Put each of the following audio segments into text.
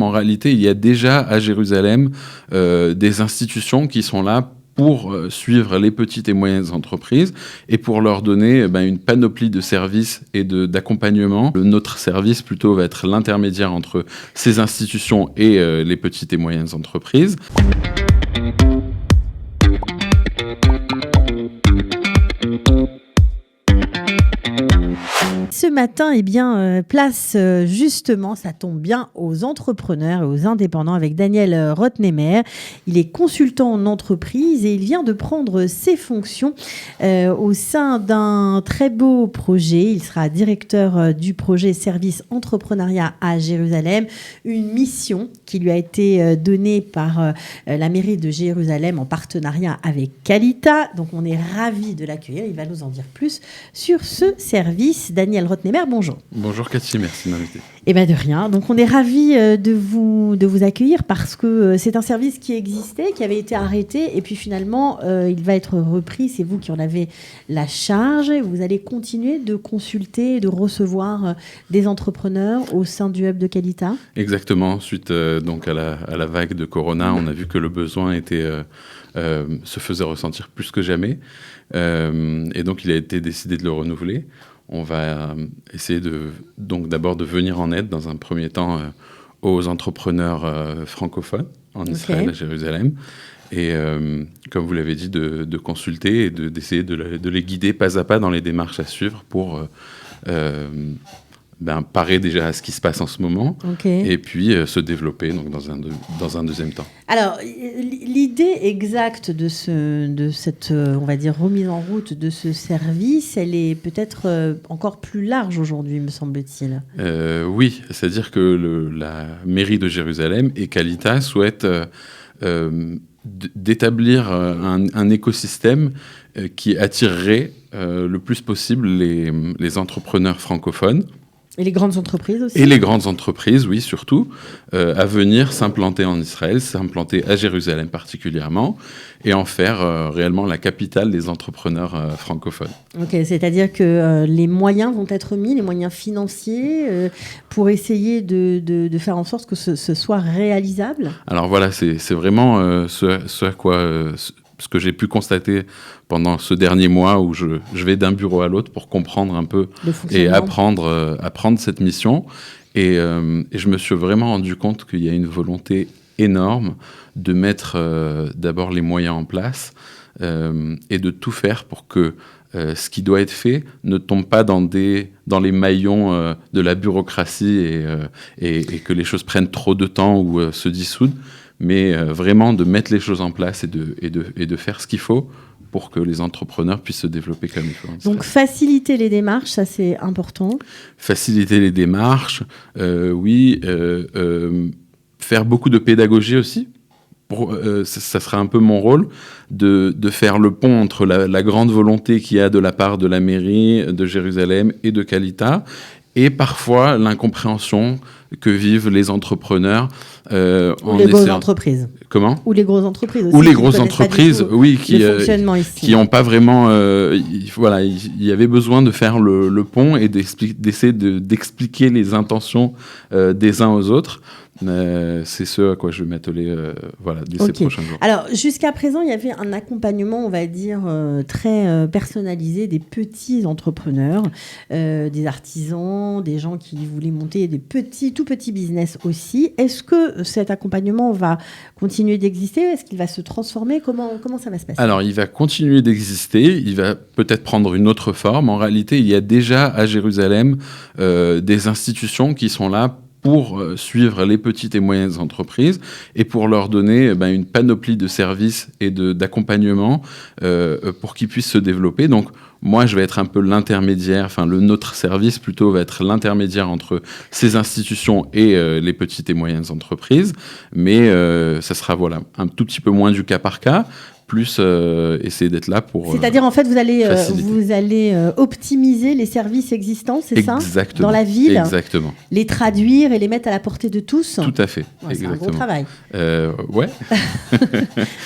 En réalité, il y a déjà à Jérusalem des institutions qui sont là pour suivre les petites et moyennes entreprises et pour leur donner une panoplie de services et d'accompagnement. Notre service plutôt va être l'intermédiaire entre ces institutions et les petites et moyennes entreprises. Ce matin, place justement, ça tombe bien, aux entrepreneurs et aux indépendants avec Daniel Rotnemer. Il est consultant en entreprise et il vient de prendre ses fonctions au sein d'un très beau projet. Il sera directeur du projet Service Entrepreneuriat à Jérusalem, une mission qui lui a été donnée par la mairie de Jérusalem en partenariat avec Qualita. Donc on est ravis de l'accueillir. Il va nous en dire plus sur ce service. Daniel Rotnemer, bonjour. Bonjour Cathy, merci de m'inviter. Eh bien de rien. Donc on est ravis de vous accueillir parce que c'est un service qui existait, qui avait été arrêté et puis finalement il va être repris. C'est vous qui en avez la charge. Vous allez continuer de consulter, de recevoir des entrepreneurs au sein du hub de Qualita. Exactement. Suite donc à la vague de Corona, on a vu que le besoin se faisait ressentir plus que jamais. Et donc il a été décidé de le renouveler. On va essayer d'abord de venir en aide dans un premier temps aux entrepreneurs francophones en Israël, à Jérusalem. Et comme vous l'avez dit, de consulter et d'essayer de les guider pas à pas dans les démarches à suivre pour parer déjà à ce qui se passe en ce moment et puis se développer donc, dans un deuxième temps. Alors, l'idée exacte de cette, on va dire, remise en route de ce service, elle est peut-être encore plus large aujourd'hui, me semble-t-il. Oui, c'est-à-dire que la mairie de Jérusalem et Qualita souhaitent d'établir un écosystème qui attirerait le plus possible les entrepreneurs francophones. Et les grandes entreprises aussi. Et les grandes entreprises, oui, surtout, à venir s'implanter en Israël, s'implanter à Jérusalem particulièrement, et en faire réellement la capitale des entrepreneurs francophones. Ok, c'est-à-dire que les moyens vont être mis, les moyens financiers, pour essayer de faire en sorte que ce soit réalisable. Alors voilà, c'est vraiment ce à quoi... ce que j'ai pu constater pendant ce dernier mois où je vais d'un bureau à l'autre pour comprendre un peu et apprendre cette mission. Et je me suis vraiment rendu compte qu'il y a une volonté énorme de mettre d'abord les moyens en place et de tout faire pour que ce qui doit être fait ne tombe pas dans les maillons de la bureaucratie et que les choses prennent trop de temps ou se dissoudent. Mais vraiment de mettre les choses en place et de faire ce qu'il faut pour que les entrepreneurs puissent se développer comme il faut. Donc faciliter les démarches, ça c'est important. Faciliter les démarches, oui. Faire beaucoup de pédagogie aussi. Ça sera un peu mon rôle de faire le pont entre la grande volonté qu'il y a de la part de la mairie de Jérusalem et de Qualita et parfois l'incompréhension que vivent les entrepreneurs. Ou les grosses entreprises. Comment ? Ou les grosses entreprises aussi. Ou les grosses entreprises, oui, qui n'ont pas vraiment... il y avait besoin de faire le pont et d'essayer d'expliquer les intentions des uns aux autres. C'est ce à quoi je vais m'atteler dès ces prochains jours. Alors, jusqu'à présent, il y avait un accompagnement, on va dire, très personnalisé des petits entrepreneurs, des artisans, des gens qui voulaient monter des tout petits business aussi. Est-ce que cet accompagnement va continuer d'exister ? Est-ce qu'il va se transformer ? Comment ça va se passer ? Alors, il va continuer d'exister. Il va peut-être prendre une autre forme. En réalité, il y a déjà à Jérusalem des institutions qui sont là pour suivre les petites et moyennes entreprises et pour leur donner une panoplie de services et d'accompagnement pour qu'ils puissent se développer. Donc, moi, je vais être un peu l'intermédiaire, notre service plutôt va être l'intermédiaire entre ces institutions et les petites et moyennes entreprises, mais ça sera un tout petit peu moins du cas par cas, plus essayer d'être là pour C'est-à-dire, en fait, vous allez optimiser les services existants, c'est ça? Exactement. Dans la ville? Exactement. Les traduire et les mettre à la portée de tous? Tout à fait. Ouais, c'est un gros travail. Ouais.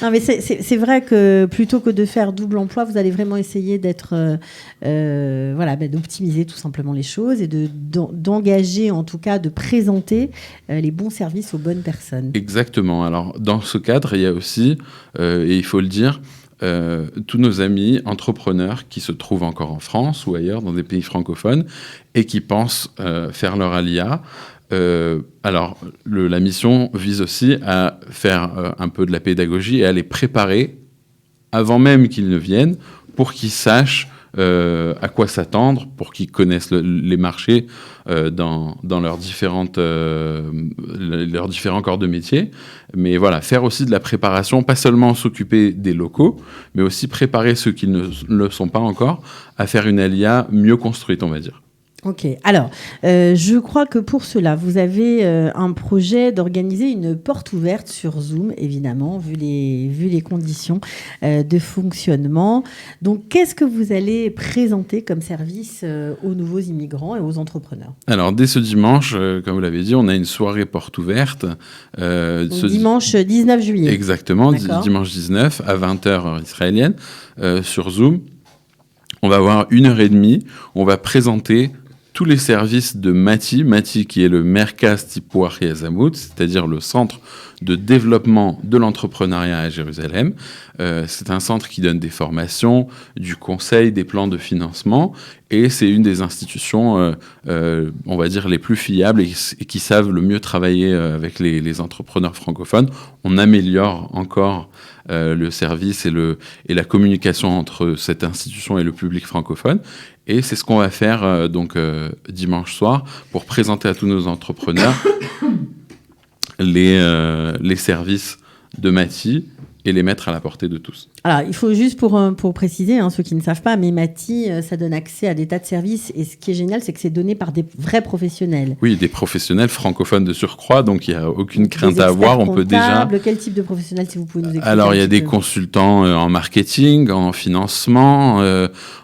Non, mais c'est vrai que plutôt que de faire double emploi, vous allez vraiment essayer d'être, d'optimiser tout simplement les choses et d'engager, en tout cas, de présenter les bons services aux bonnes personnes. Exactement. Alors, dans ce cadre, il y a aussi, et il faut le dire, tous nos amis entrepreneurs qui se trouvent encore en France ou ailleurs, dans des pays francophones, et qui pensent faire leur ALIA. Alors, la mission vise aussi à faire un peu de la pédagogie et à les préparer avant même qu'ils ne viennent pour qu'ils sachent à quoi s'attendre, pour qu'ils connaissent les marchés dans leurs différents corps de métier. Mais voilà, faire aussi de la préparation, pas seulement s'occuper des locaux, mais aussi préparer ceux qui ne le sont pas encore à faire une ALIA mieux construite, on va dire. Ok, alors je crois que pour cela, vous avez un projet d'organiser une porte ouverte sur Zoom, évidemment, vu les conditions de fonctionnement. Donc, qu'est-ce que vous allez présenter comme service aux nouveaux immigrants et aux entrepreneurs? Alors, dès ce dimanche, comme vous l'avez dit, on a une soirée porte ouverte. Dimanche 19 juillet. Exactement, dimanche 19 à 20h heure israélienne, sur Zoom. On va avoir 1h30, on va présenter tous les services de Mati qui est le Merkaz Tipuach Yazamut, c'est-à-dire le centre de développement de l'entrepreneuriat à Jérusalem. C'est un centre qui donne des formations, du conseil, des plans de financement, et c'est une des institutions, on va dire, les plus fiables et qui savent le mieux travailler avec les entrepreneurs francophones. On améliore encore le service et la communication entre cette institution et le public francophone. Et c'est ce qu'on va faire dimanche soir pour présenter à tous nos entrepreneurs les services de Mati et les mettre à la portée de tous. Alors, il faut juste pour préciser, ceux qui ne savent pas, mais Mati, ça donne accès à des tas de services. Et ce qui est génial, c'est que c'est donné par des vrais professionnels. Oui, des professionnels francophones de surcroît, donc il n'y a aucune crainte à avoir. On peut déjà... Quel type de professionnels, si vous pouvez nous expliquer? Alors, il y a des consultants en marketing, en financement,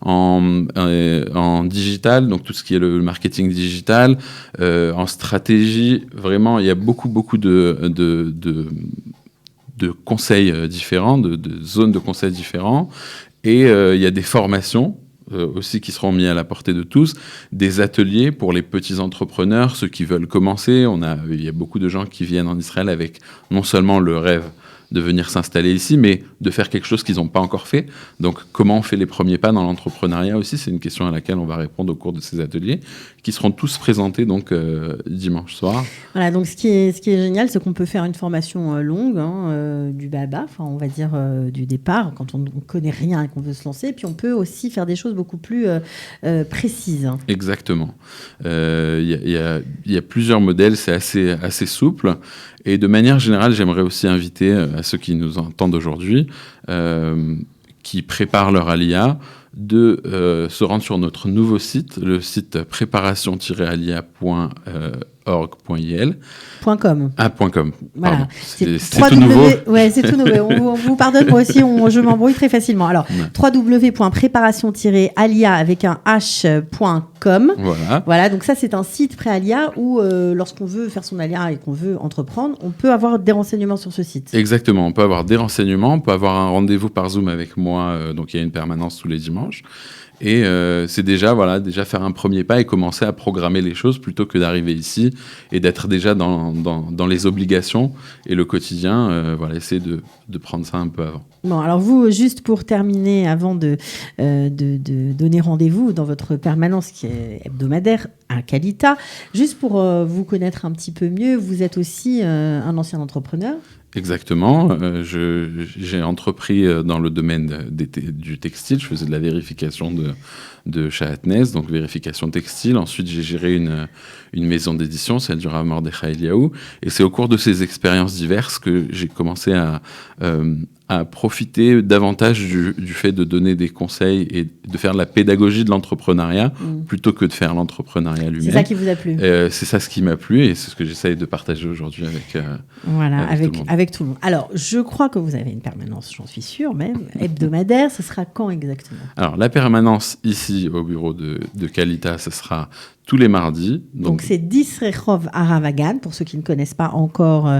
en digital, donc tout ce qui est le marketing digital, en stratégie. Vraiment, il y a beaucoup de conseils différents, de zones de conseils différents. Et il y a des formations aussi qui seront mises à la portée de tous, des ateliers pour les petits entrepreneurs, ceux qui veulent commencer. Il y a beaucoup de gens qui viennent en Israël avec non seulement le rêve de venir s'installer ici, mais de faire quelque chose qu'ils n'ont pas encore fait. Donc, comment on fait les premiers pas dans l'entrepreneuriat aussi, c'est une question à laquelle on va répondre au cours de ces ateliers, qui seront tous présentés donc dimanche soir. Voilà, donc ce qui est génial, c'est qu'on peut faire une formation longue, du baba, on va dire du départ, quand on ne connaît rien et qu'on veut se lancer, et puis on peut aussi faire des choses beaucoup plus précises. Exactement. Il y a plusieurs modèles, c'est assez souple. Et de manière générale, j'aimerais aussi inviter à ceux qui nous entendent aujourd'hui, qui préparent leur ALIA, de se rendre sur notre nouveau site, le site préparation-alia.org.il. .com. .com. Voilà. C'est tout nouveau. Ouais, c'est tout nouveau. On vous pardonne, moi aussi, je m'embrouille très facilement. Alors, www.préparation-alia avec un h.com. Voilà, donc ça, c'est un site pré-alia où, lorsqu'on veut faire son alia et qu'on veut entreprendre, on peut avoir des renseignements sur ce site. Exactement, on peut avoir des renseignements, on peut avoir un rendez-vous par Zoom avec moi, donc il y a une permanence tous les dimanches. Et c'est déjà faire un premier pas et commencer à programmer les choses plutôt que d'arriver ici et d'être déjà dans les obligations et le quotidien, essayer de prendre ça un peu avant. Bon, alors vous, juste pour terminer, avant de donner rendez-vous dans votre permanence qui est hebdomadaire à Kalita, juste pour vous connaître un petit peu mieux, vous êtes aussi un ancien entrepreneur. Exactement. J'ai entrepris dans le domaine du textile. Je faisais de la vérification de Shahatnez, donc vérification textile. Ensuite, j'ai géré une maison d'édition, celle du Rav Mordechai Eliaou. Et c'est au cours de ces expériences diverses que j'ai commencé à à profiter davantage du fait de donner des conseils et de faire de la pédagogie de l'entrepreneuriat plutôt que de faire l'entrepreneuriat lui-même. C'est ça qui vous a plu. C'est ça ce qui m'a plu et c'est ce que j'essaye de partager aujourd'hui avec tout le monde. Alors, je crois que vous avez une permanence, j'en suis sûre même, hebdomadaire. Ce sera quand exactement ? Alors, la permanence ici au bureau de Qualitas, ce sera tous les mardis. Donc c'est 10 Rehov Aravagan, pour ceux qui ne connaissent pas encore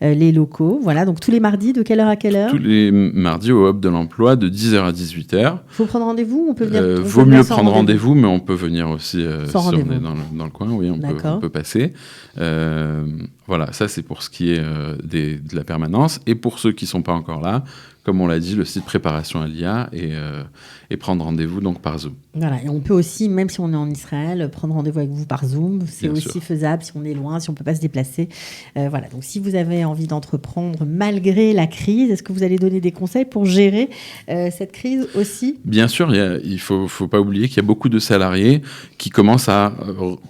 les locaux. Voilà, donc tous les mardis, de quelle heure à quelle heure ? Tous les mardis au Hub de l'emploi, de 10h à 18h. Il faut prendre rendez-vous ? On peut venir. Vaut mieux prendre rendez-vous, mais on peut venir aussi si on est dans le coin. Oui, on peut passer. Voilà, ça c'est pour ce qui est de la permanence. Et pour ceux qui ne sont pas encore là, comme on l'a dit, le site préparation à l'IA et prendre rendez-vous donc par Zoom. Voilà, et on peut aussi, même si on est en Israël, prendre rendez-vous avec vous par Zoom. C'est Bien aussi sûr. faisable si on est loin, si on ne peut pas se déplacer. Voilà, donc si vous avez envie d'entreprendre malgré la crise, est-ce que vous allez donner des conseils pour gérer cette crise aussi ? Bien sûr, il faut pas oublier qu'il y a beaucoup de salariés qui commencent à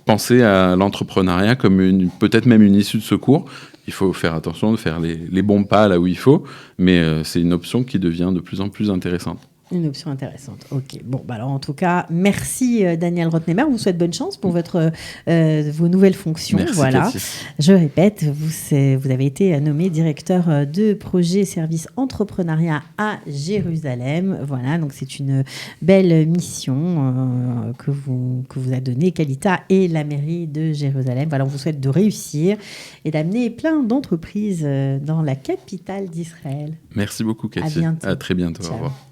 penser à l'entrepreneuriat comme peut-être même une issue de secours. Il faut faire attention de faire les bons pas là où il faut, mais c'est une option qui devient de plus en plus intéressante. Une option intéressante. Ok. Bon, bah alors en tout cas, merci Daniel Rotnemer. On vous souhaite bonne chance pour vos nouvelles fonctions. Merci, voilà. Cathy. Je répète, vous avez été nommé directeur de projet service entrepreneuriat à Jérusalem. Voilà, donc c'est une belle mission que vous a donnée Qualitas et la mairie de Jérusalem. Voilà, on vous souhaite de réussir et d'amener plein d'entreprises dans la capitale d'Israël. Merci beaucoup, Cathy. À bientôt. À très bientôt. Ciao. Au revoir.